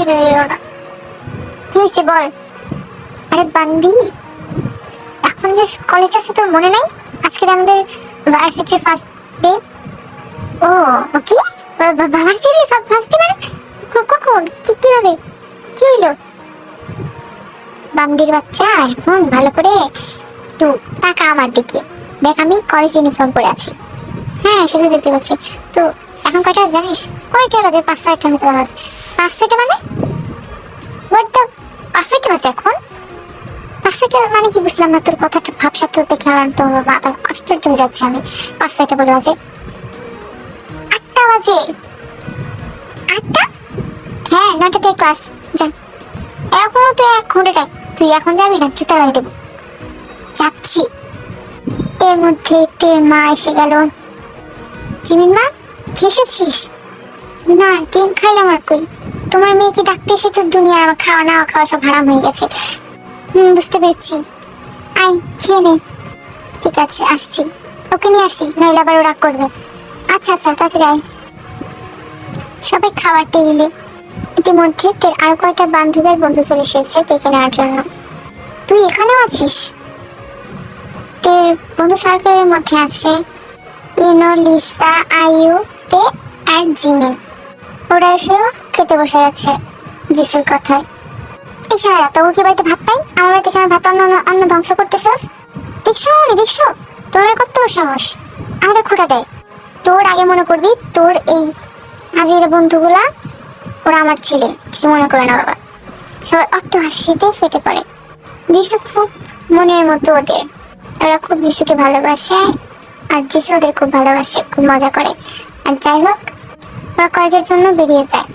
দিতে দিল না। কি হয়েছে বল? আরে বান্দি, এখন যে কলেজ আছে তোর মনে নাই? আজকে আমাদের ভার্সিটির ফার্স্ট ডে। ও কি ভার্সিটির ফার্স্ট ডে মানে কখন কিভাবে কি হইলো? বান্দির বাচ্চা, এখন ভালো করে একটু তাকা আমার দিকে, দেখ আমি কলেজ ইউনিফর্ম পরে আছি। হ্যাঁ সেটা দেখতে পাচ্ছি। তো এখন কয়টা জানিস? কয়টা বাজে? 5-6টা মতো বাজে। 5-6টা মানে? হোয়াট দ্য 5-6টা বাজে এখন? 5-6টা মানে কি বুঝলাম না তোর কথাটা, ভাবসাব তো দেখে আমার তো মাথা আশ্চর্য হয়ে যাচ্ছে। আমি 5-6টা বলে বাজে? 8টা বাজে। 8টা? হ্যাঁ 9টাতে ক্লাস। যা, এখনো তো 1 ঘন্টা টাইম। তুই এখন যাবি না? জুতা লাগিয়ে দেবো। যাচ্ছি। এর মধ্যে তোর মা এসে গেল। জিমিন মা, এসেছিস? না, ডিম খাইলাম আর কই। তোমার মেয়েকে ডাকতে এসে তো দুনিয়া আমার খাওয়া না খাওয়া সব হারাম হয়ে গেছে। বুঝতে পেরেছি। আই খেয়ে নে। ঠিক আছে আসছি, ওকে নিয়ে আসি, নইলে আবার ও রাগ করবে। আচ্ছা আচ্ছা তাড়াতাড়ি আয়। সবাই খাওয়ার টেবিলে। ইতিমধ্যে তোর আরো কয়েকটা বান্ধবীর বন্ধু চলে এসেছে ডেকে নেওয়ার জন্য। তুই এখানেও আছিস? তোর বন্ধু সার্কেলের মধ্যে আছে ইনো, লিসা, আয়ু, তে আর জিমিন। ওরা এসেও খেতে বসে আছে জিসুর কথায়। এই সারা তোর কি বাড়িতে ভাত পাই? আমার বাড়িতে সারা ভাত অন্ন ধ্বংস করতেছস? দেখছো তোর কত সাহস আমাদের খোটা দেয়। তোর আগে মনে করবি তোর এই হাজির বন্ধুগুলা ওরা আমার ছেলে, কিছু মনে করে না বাবা। সবাই অট্ট হাসিতে ফেটে পড়ে। যিশু খুব মনের মতো ওদের, ওরা খুব যিশুকে ভালোবাসে আর যিশু ওদের খুব ভালোবাসে, খুব মজা করে। আর যাই হোক, ওরা কলেজের জন্য বেরিয়ে যায়।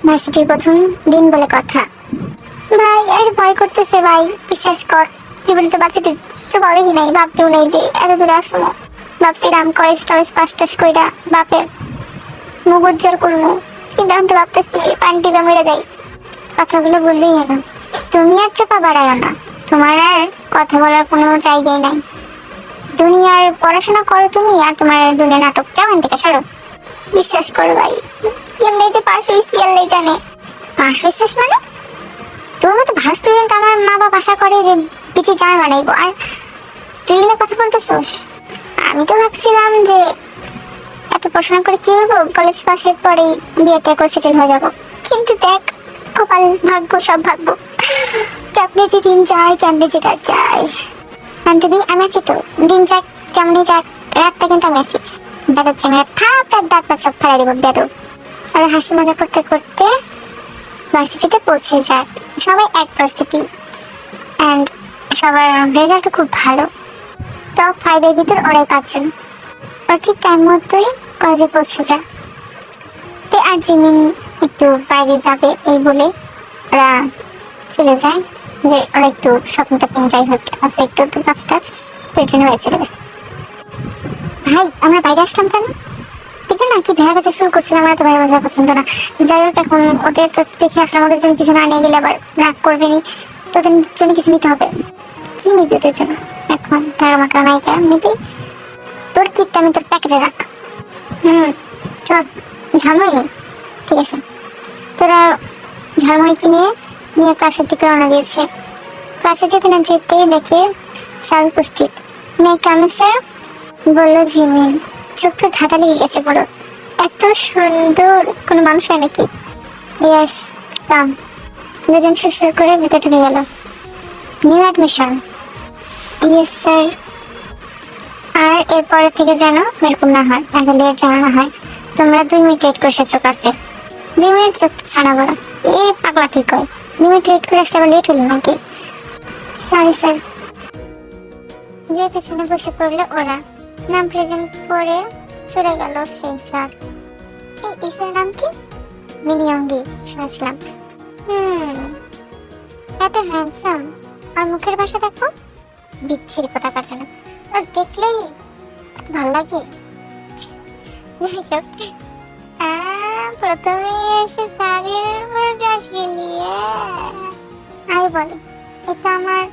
ভার্সিটির প্রথম দিন বলে কথা। ভাই আর ভয় করতেছে ভাই, বিশ্বাস কর। জীবনে তো বাচ্চাদের চোখ দেখি নাই, ভাবতেও নেই যে এত দূরে আসবো। ভাবছিলাম কলেজ টলেজ পাস টাস কইরা বাপের মুখ উজ্জ্বল করবো, কিন্তু এখন তো ভাবতেছি পানি টিপে মরে যাই। কথাগুলো বললেই না, তুমি আর চোপা বাড়ায় না, তোমার আর কথা বলার কোনো জায়গায় নাই। দুনিয়ার পড়াশোনা করো তুমি, আর তোমার দুনিয়া নাটক, যাবেন থেকে সরো। বিশ্বাস করো ভাই, কেমনে যে পাশ হয়েছি আল্লাহ জানে। পাশ হয়েছিস মানে? তোর মতো ভালো স্টুডেন্ট আমার মা বাবা আশা করে যে পিঠে জামা বানাইবো, আর তুই এগুলো কথা বলতেছোস? আমি তো ভাবছিলাম যে এত পড়াশোনা করে কি হবো, কলেজ পাশের পরে বিয়েটা করে সেটেল হয়ে যাবো। কিন্তু দেখ, কপাল ভাগ্য সব ভাগ্য, কেমনে যে দিন যায়, কেমনে যেটা যায়। বান্ধবী আমি আছি তো, দিন যাক কেমনি যাক, রাতটা কিন্তু আমি আছি। বেদব চ্যাংড়া থাপড়ার দাঁত পাত সব ফেলাই দেবো বেদব। আর হাসি মজা করতে করতে ভার্সিটিতে পৌঁছে যায়। সবাই এক ভার্সিটি, অ্যান্ড সবার রেজাল্ট খুব ভালো। টপ 5 এর ভিতর ওরাই 5 জন। ওরা ঠিক টাইম মতোই কলেজে পৌঁছে যায়। তে আর জিমিন একটু বাইরে যাবে এই বলে ওরা চলে যায়, যে ওরা একটু স্বপ্নটা পেন যাই হোক আছে একটু ওদের কাজ টাজ, তো এই জন্য চলে গেছে। ভাই আমরা বাইরে আসলাম কেন? দেখে না কি ভেড়া বাজা শুরু করছিলাম, আমার তো ভেড়া বাজা পছন্দ না। যাই হোক এখন ওদের তো দেখে আসলাম, ওদের জন্য কিছু না নিয়ে গেলে আবার রাগ করবে নি, তো ওদের জন্য কিছু নিতে হবে। কি নিবি ওদের জন্য? এখন টাকা মাকা নায়িকা নিবি? তোর কিটটা আমি তোর প্যাকেজে রাখ। চল ঝালমুড়ি নেই, ঠিক আছে। তোরা ঝালমুড়ি কিনে নিয়ে ক্লাসের দিকে রওনা দিয়েছে। ক্লাসে যেতে না যেতেই দেখে স্যার উপস্থিত। মেয়ে কেমন স্যার? বললো জিমিন। চোখ তো ধাঁধা লেগে গেছে বড়, এত সুন্দর কোনো মানুষ হয় নাকি? Yes come. দুজন সুর করে ভিতরে ঢুকে গেল। New admission? Yes sir. আর এরপরে থেকে যেন এরকম না হয়, এত লেট যেন না হয়। তোমরা 2 মিনিট লেট করে এসেছো ক্লাসে। জিমিনের চোখ ছানা বড়, এ পাগলা কি কয়? 2 মিনিট লেট করে আসলে আবার লেট হলো নাকি? Sorry sir. যে পেছনে বসে পড়লো ওরা, নাম প্রেজেন্ট করে চলে গেল সেই স্যার। এই ইসের নাম কি? মিনিয়ঙ্গি শুনেছিলাম। এত হ্যান্ডসাম, আর মুখের ভাষা দেখো, বিচ্ছিরি কোথাকার জন্য। আর দেখলেই ভালো লাগে। যাই হোক, প্রথমে এসে স্যারের উপর ক্রাশ গেলিয়ে। আই বলে এটা আমার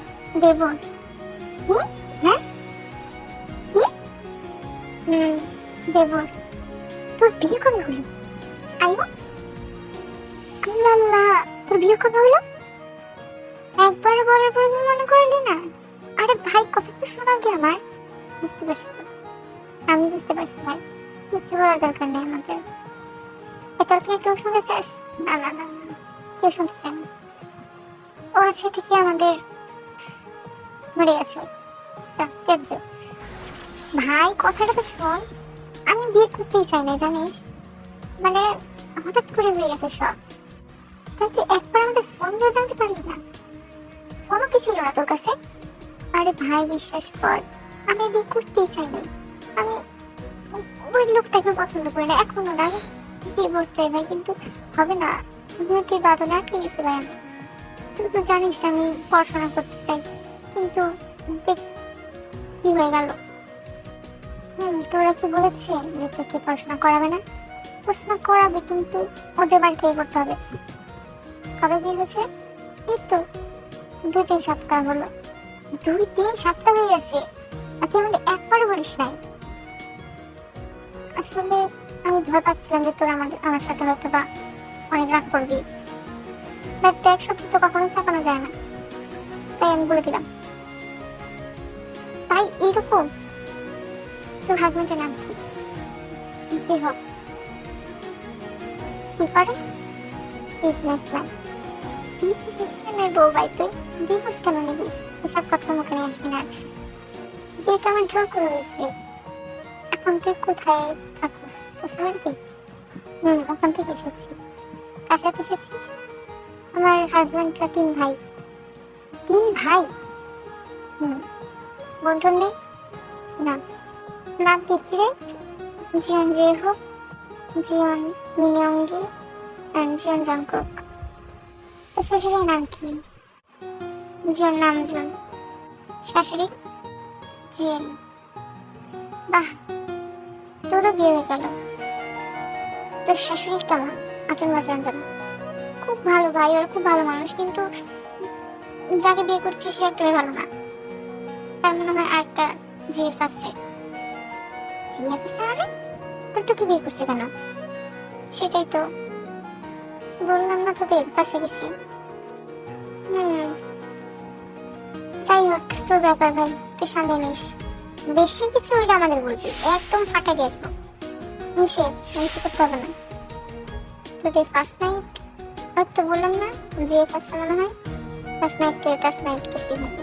দেবর। কি? হ্যাঁ কি? দেবর। তোর বিয়ে কবে হলো? আইব আল্লাহ, তোর বিয়ে কবে হলো? একবারে বলার প্রয়োজন মনে করলি না? আরে ভাই, কথা তো শোনা কি আমার? বুঝতে পারছি, আমি বুঝতে পারছি ভাই, কিচ্ছু বলার দরকার নেই আমাদের। এটা কি কেউ শুনতে চাস? না না না না, কেউ শুনতে চায় না। ও আছে ঠিকই, আমাদের মরে গেছে। তেজ্য ভাই, কথাটা তো শোন। আমি বিয়ে করতেই চাই না জানিস, মানে হঠাৎ করে হয়ে গেছে সব। তাই তুই একবার আমাদের ফোন দিয়ে জানতে পারলি না? ফোনও কি ছিল না তোর কাছে? আরে ভাই বিশ্বাস কর, আমি বিয়ে করতেই চাই না। আমি ওই লোকটাকে পছন্দ করি না এখনো না। ডিভোর্স চাই ভাই, কিন্তু হবে না। বিয়েতে বাঁধনে আটকে গেছি ভাই আমি। তুই তো জানিস আমি পড়াশোনা করতে চাই, কিন্তু দেখ কি হয়ে গেল। তোরা কি বলেছে যে তোকে পড়াশোনা করাবে না? পড়াশোনা করাবে, কিন্তু ওদের বাড়িতেই করতে হবে। কবে বিয়ে হয়েছে? এই তো 2-3 সপ্তাহ হলো। 2-3 সপ্তাহ হয়ে গেছে, আর তুই আমাদের একবারও বলিস নাই। আসলে আমি ভয় পাচ্ছিলাম যে তোরা আমার সাথে হয়তো বা অনেক রাগ করবি। বাট দেখ, সত্যি তো কখনো চাপানো যায় না, তাই আমি বলে দিলাম। তাই এইরকম। তোর হাজবেন্ডের নাম কি? জি হোক, কি করে? বিজনেসম্যান। বিজনেসম্যানের বউ ভাই, তুই ডিভোর্স কেন নিবি? এসব কথা মুখে নিয়ে আসবি না। বিয়েটা আমার জোর করে হয়েছে। এখন তুই কোথায় থাকিস? শ্বশুরবাড়িতে? ওখান থেকে এসেছি। কার সাথে এসেছিস? আমার হাজবেন্ডরা 3 ভাই। 3 ভাই? বন্ধন নেই? না। নাম কি কি রে? জিয়ন জেহো, জিয়ন মিনিয়ঙ্গি, জিয়ন জংকুক। তোর শ্বশুরের নাম কি? জিয়ন নামজুন। শাশুড়ি? জিয়েন। বাহ, তোরও বিয়ে হয়ে গেল। তোর শাশুড়ি কেমন? আচরণ আচরণ কেমন? খুব ভালো ভাই, ওর খুব ভালো মানুষ, কিন্তু যাকে বিয়ে করছি সে একটাই ভালো না। তার মনে হয় আরেকটা জিএফ আছে। জিএফ আছে মানে? তোর তোকে বিয়ে করছে কেন? সেটাই তো বললাম না তোদের, পাশে গেছি। যাই হোক, তোর ব্যাপার ভাই, তুই সামনে নিস। বেশি কিছু হইলে আমাদের বলবি, একদম ফাটা দিয়ে আসবো। কিছু করতে হবে না। তোদের ফার্স্ট নাইট তো বললাম না, যে ফার্স্ট মনে হয় ফার্স্ট নাইট টাস্ট নাইট কিছু হবে।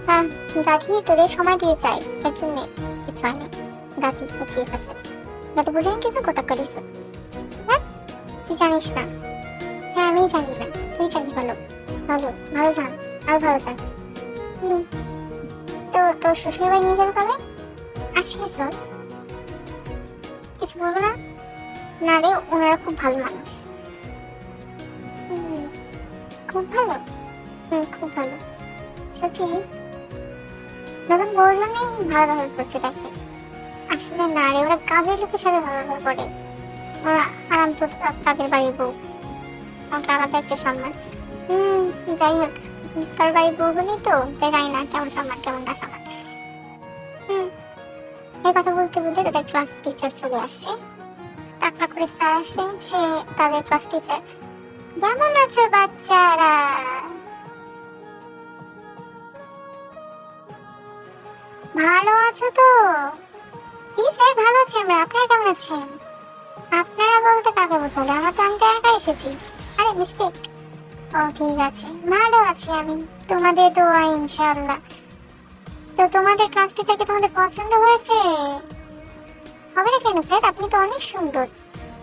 হ্যাঁ, গাধি তোদের সময় দিয়ে চাই, এর জন্য কিছু হয় না। গাধি চিফ আছে, গাধি বুঝেন কিছু কোটা করিস। হ্যাঁ, তুই জানিস না? হ্যাঁ, আমি জানি না, তুই জানি। ভালো ভালো ভালো জান, আর ভালো জান। তো তোর শ্বশুর বাড়ি নিয়ে যাবে কবে? আজকে চল। কিছু বলবো না? না রে, ওনারা খুব ভালো মানুষ। খুব ভালো? খুব ভালো। সত্যি? নতুন বউজনই ভালো ব্যবহার করছে তাকে। আসলে না রে, ওরা কাজের লোকের সাথে ভালো ব্যবহার করে। ওরা আরাম তো তাদের বাড়ির বউ, আমাকে আলাদা একটা সম্মান। যাই হোক, তার বাড়ির বউ বলি তো, তাই জানি না কেমন সম্মান কেমন না সম্মান। এই কথা বলতে বলতে তাদের ক্লাস টিচার চলে আসে। টাকা করে স্যার আসে, সে তাদের ক্লাস টিচার। কেমন আছো বাচ্চারা? ভালো আছো তো? জি স্যার, ভালো আছি আমরা। আপনারা কেমন আছেন? আপনারা বলতে কাকে বোঝালে? আমরা তো আমি তো একা এসেছি। আরে মিস্টেক। ও ঠিক আছে, ভালো আছি আমি, তোমাদের দোয়া ইনশাআল্লাহ। তো তোমাদের ক্লাস টিচারকে তোমাদের পছন্দ হয়েছে? হবে না কেন স্যার, আপনি তো অনেক সুন্দর,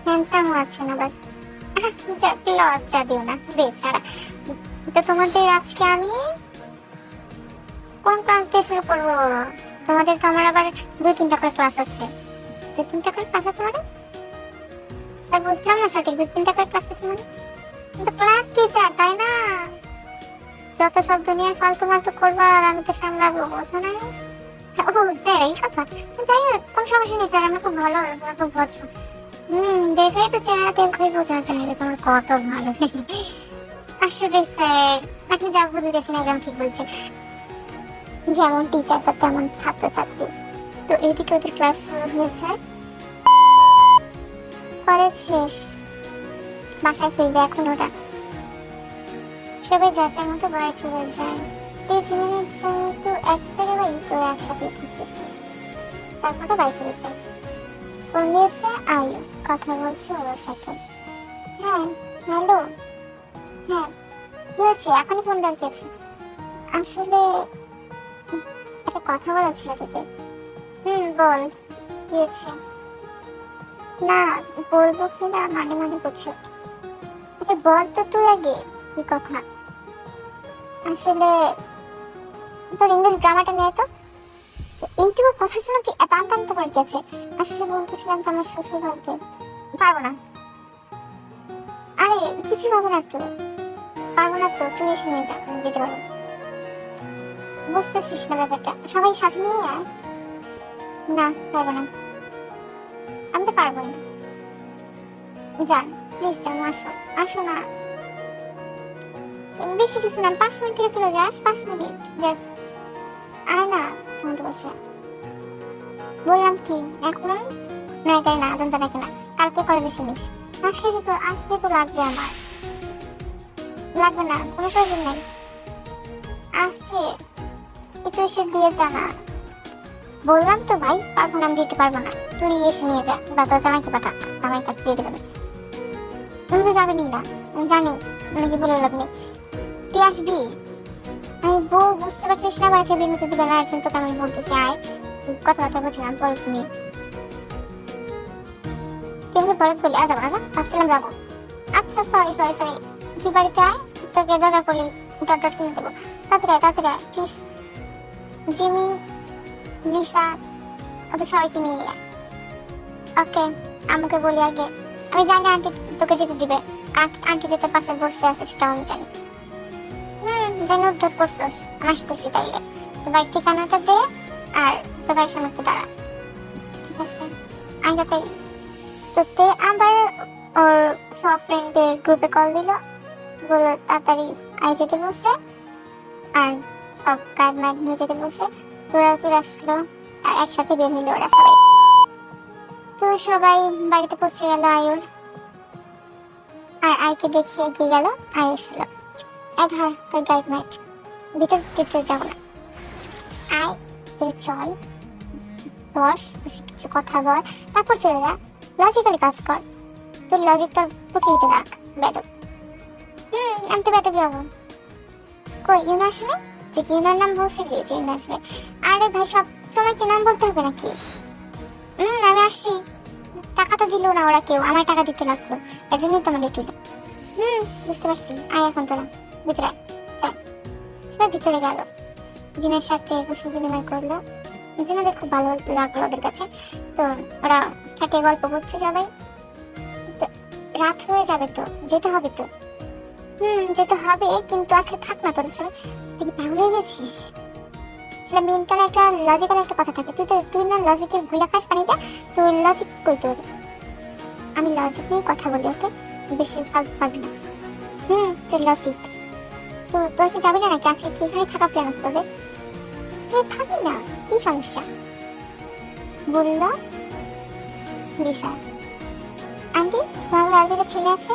হ্যান্ডসামও আছেন আবার। লজ্জা দিও না বেচারা। তো তোমাদের আজকে আমি কোন ক্লাস দিয়ে শুরু করবো? তোমাদের তো আমার আবার 2-3টা করে ক্লাস আছে। 2-3টা করে ক্লাস আছে মানে? স্যার বুঝলাম না সঠিক, 2-3টা করে ক্লাস আছে মানে? কিন্তু ক্লাস টিচার তাই না? যত সব দুনিয়ায় ফালতু মালতু করবো আর আমি তো সামলাবো, বোঝো নাই? ও স্যার, এই কথা। যাই হোক, কোন সমস্যা নেই স্যার, আমরা খুব ভালো, আমরা খুব ভদ্র। দেখেই তো চেহারা দেখেই বোঝা যায় যে তোমার কত ভালো। আসলে স্যার, আপনি যা বলতেছেন একদম ঠিক বলছেন। যেমন টিচার তো তেমন ছাত্রছাত্রী। তো এইদিকে ওদের ক্লাস শুরু হয়েছে। কলেজ শেষ, বাসায় ফিরবে এখন ওরা। সবাই যার যার মতো বাড়ি চলে যায়। 3 মিনিট তো এক জায়গায় বাড়ি তো একসাথেই থাকে, তারপরে বাড়ি চলে যায়। ফোন দিয়েছে আয়ু, কথা বলছে ওর সাথে। হ্যাঁ হ্যালো, হ্যাঁ কি হয়েছে, এখনই ফোন দেওয়া চেয়েছে? আসলে একটা কথা বলা ছিল তোকে। বল, কি হয়েছে? না, বলবো কি না মানে মানে করছো। আচ্ছা বল তো তুই আগে, কি কথা? আসলে তোর ইংলিশ গ্রামারটা নিয়ে তো, এইটুকু কথা শুনে তুই এত আনতে পারি গেছে। আসলে বলতেছিলাম যে আমার শ্বশুর বাড়িতে পারবো না। আরে কিছু হবে না তো, পারবো না তো, তুই এসে নিয়ে যা, আমি যেতে পারবো। বুঝতেছিস না ব্যাপারটা, সবাই সাথে নিয়ে আয়। না পারবো না, আমি তো পারবো না। যান প্লিজ, যান, আসো আসো না। বেশি কিছু না, 5 মিনিট থেকে চলে যাস, 5 মিনিট জাস্ট আয় না। ফোনটা বসে বললাম কি এখন না, এটাই না, আদন্ত নাকি না, কালকে কলেজে শুনিস। আজকে তো লাগবে আমার। লাগবে না, কোনো প্রয়োজন নেই। আসছে একটু এসে দিয়ে যা না। বললাম তো ভাই, পারবো না, আমি দিতে পারবো না, তুই এসে নিয়ে যা, বা তোর জামাইকে পাঠা, জামাই কাছে দিয়ে দেবে। তুমি তো যাবেনি না, আমি জানি, আমি কি বলে লাভ নেই। তুই আসবি, আমি বউ বুঝতে পারছিস না, বাড়িতে বিরতি দিবে না, কিন্তু আমি বলতেছি আয়, কথাবার্তা বলছিলাম পরে নিয়ে। কিন্তু পরে বলি আজ যাবো, আচ্ছা ভাবছিলাম যাবো। আচ্ছা সরি সরি সরি, তুই বাড়িতে আয়, তোকে দরকার পড়লি ডট ডট কিনে দেবো। তাড়াতাড়ি আয় প্লিজ। জিমি, লিসা, ওদের সবাইকে নিয়ে আয়। ওকে, আমাকে বলি আগে, আমি জানি আন্টি তোকে যেতে দিবে। আন্টি যেতে পাশে বসে আছে সেটাও আমি জানি। জানি উদ্ধার করছোস, আমি আসতেছি তাইলে। তোর বাড়ির ঠিকানাটা দে, আর তোর বাড়ির সামনে একটু দাঁড়া, ঠিক আছে? আই তাই তো তে আবার ওর সব ফ্রেন্ডদের গ্রুপে কল দিল, বললো তাড়াতাড়ি আই যেতে বসে, আর সব কার্ড মার্ড নিয়ে যেতে বসে। তোরাও চলে আসলো, আর একসাথে বের হইলো ওরা সবাই। তো সবাই বাড়িতে পৌঁছে গেল আয়ুর, আর আয়কে দেখিয়ে এগিয়ে গেল। আয় এসেছিল, ধর তোর গাইড মাইট, ভিতর দিতে যাবো না, আয় তুই চল, বস, বসে কিছু কথা বল, তারপর চলে যা। লজিক্যালি কাজ কর, তোর লজিক তোর পুটলিতে রাখ, বেদব। আমি তো বেদবই হবো। কই ইউনা আসবে? তুই কি ইউনার নাম বলছিলি যে ইউনা আসবে? আরে ভাই সব সময় কি নাম বলতে হবে নাকি? আমি আসছি। টাকা তো দিল না ওরা কেউ, আমার টাকা দিতে লাগলো, এর জন্যই তো আমার লেট হইলো। বুঝতে পারছি, আয় এখন তোরা ভিতরে আয়, চল। সবাই ভিতরে গেল, দিনের সাথে কুশল বিনিময় করলো, ওদের খুব ভালো লাগলো ওদের কাছে। তো ওরা খাটিয়ে গল্প করছে সবাই। তো রাত হয়ে যাবে, তো যেতে হবে তো। যেতে হবে, কিন্তু আজকে থাক না তোর সবাই, তুই কি পাগল হয়ে গেছিস? সেটা মেন্টাল একটা লজিক্যাল একটা কথা থাকে, তুই না লজিকের ভুলে খাস পানিটা, তোর লজিক কই তোর? আমি লজিক নিয়ে কথা বলি, ওকে? বেশি ফালতু পারবি না। তোর লজিক তো, তোর কি যাবি না নাকি? আজকে কি এখানে থাকা প্ল্যান আছে তোদের? থাকি না, কি সমস্যা বললো লিসা। আন্টি তোমার আর দুটো ছেলে আছে,